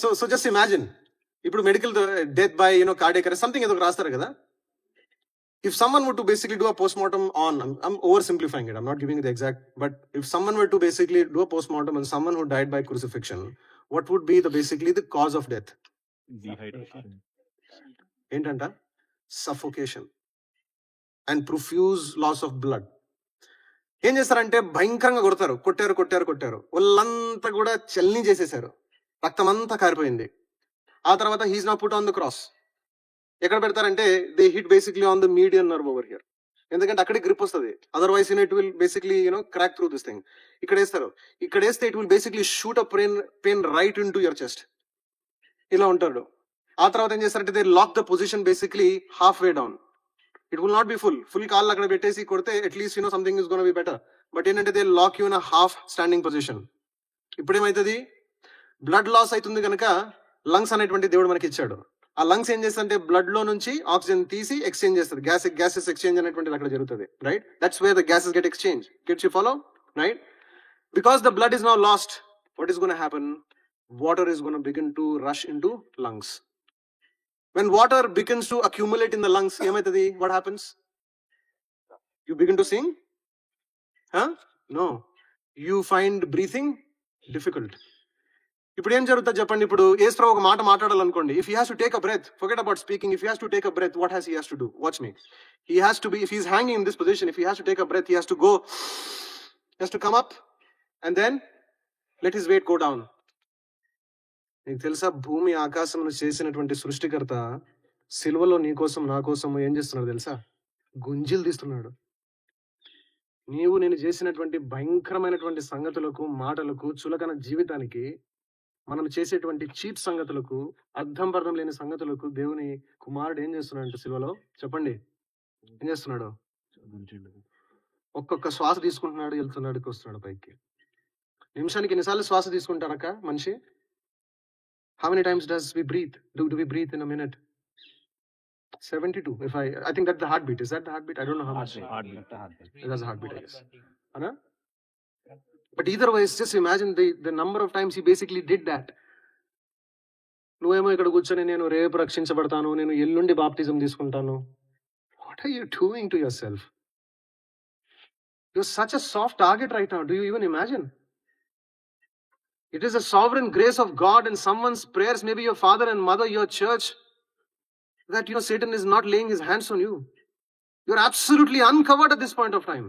So just imagine, ఇప్పుడు medical death by cardiac arrest something ఏదో రాస్తారు కదా. If someone were to basically do a postmortem on, I'm oversimplifying it, I'm not giving you the exact, but if someone were to basically do a postmortem on someone who died by crucifixion, what would be basically the cause of death? Dehydration. ఏంటంట? Suffocation and profuse loss of blood. ఏం చేస్తారంటే భయంకరంగా కొట్టారు వాళ్ళంతా కూడా చల్ని చేసేసారు, రక్తం అంతా కారిపోయింది. ఆ తర్వాత he's not put on the cross. ఎక్కడ పెడతారంటే they hit basically on the median nerve over here, ఎందుకంటే అక్కడే గ్రిప్ వస్తుంది. Otherwise it will basically crack through this thing. ఇక్కడ వేస్తే it will basically shoot a pain right into your chest. ఇలా ఉంటాడు. ఆ తర్వాత ఏం చేస్తారంటే they lock the position basically half way down. It will not be full కాళ్ళు అక్కడ పెట్టేసి కొడితే at least something is gonna be better. But ఏంటంటే they lock you in a half standing position. ఇప్పుడు ఏమైతుంది, బ్లడ్ లాస్ అవుతుంది కనుక లంగ్స్ అనేటువంటి దేవుడు మనకి ఇచ్చాడు. ఆ లంగ్స్ ఏం చేస్తుంటే బ్లడ్ లో నుంచి ఆక్సిజన్ తీసి ఎక్స్చేంజ్ చేస్తుంది. గ్యాసెస్ ఎక్స్చేంజ్ అనేటువంటిది అక్కడ జరుగుతుంది, right? That's where the gases get exchange. Gets you follow, right? Because the blood is now last, what is going to happen? Water is going to begin to rush into lungs. When water begins to accumulate in the lungs, ఏమైతుంది? What happens? You begin to sing? No. You find breathing difficult. ఇప్పుడు ఏం జరుగుతుంది చెప్పండి. ఇప్పుడు యేసు ప్రభు ఒక మాట మాట్లాడాలనుకోండి, if he has to take a breath, forget about speaking, if he has to take a breath, what he has to do? Watch me. He has to be, if he's hanging in this position, if he has to take a breath, he has to go, he has to come up and then let his weight go down. నీకు తెలుసా, భూమి ఆకాశమును చేసినటువంటి సృష్టికర్త సిలువలో నీ కోసం నా కోసం ఏం చేస్తున్నాడు తెలుసా? గుంజిలు తీస్తున్నాడు. నీవు నేను చేసినటువంటి భయంకరమైనటువంటి సంగతులకు, మాటలకు, చులకన జీవితానికి, మనం చేసేటువంటి చీప్ సంగతులకు, అర్థం పర్థం లేని సంగతులకు దేవుని కుమారుడు ఏం చేస్తున్నాడు అంటే సిలువలో? చెప్పండి, ఏం చేస్తున్నాడు? ఒక్కొక్క శ్వాస తీసుకుంటున్నాడు, వెళ్తున్నాడు, వస్తున్నాడు పైకి. నిమిషానికి ఎన్నిసార్లు శ్వాస తీసుకుంటారక్క మనిషి? How many times does we breathe? Do we breathe in a minute? 72. If I think that's the heartbeat. Is that the heartbeat? I don't know how much. Heartbeat. That's the heartbeat, I guess. Anna? But either way, just imagine the number of times he basically did that. నువ్వేమో ఇక్కడ కూర్చొని నేను రేపు రక్షించబడతాను, నేను ఎల్లుండి baptism తీసుకుంటాను. What are you doing to yourself? You're such a soft target right now. Do you even imagine? It is a sovereign grace of God and someone's prayers, maybe your father and mother, your church, that Satan is not laying his hands on you. You're absolutely uncovered at this point of time.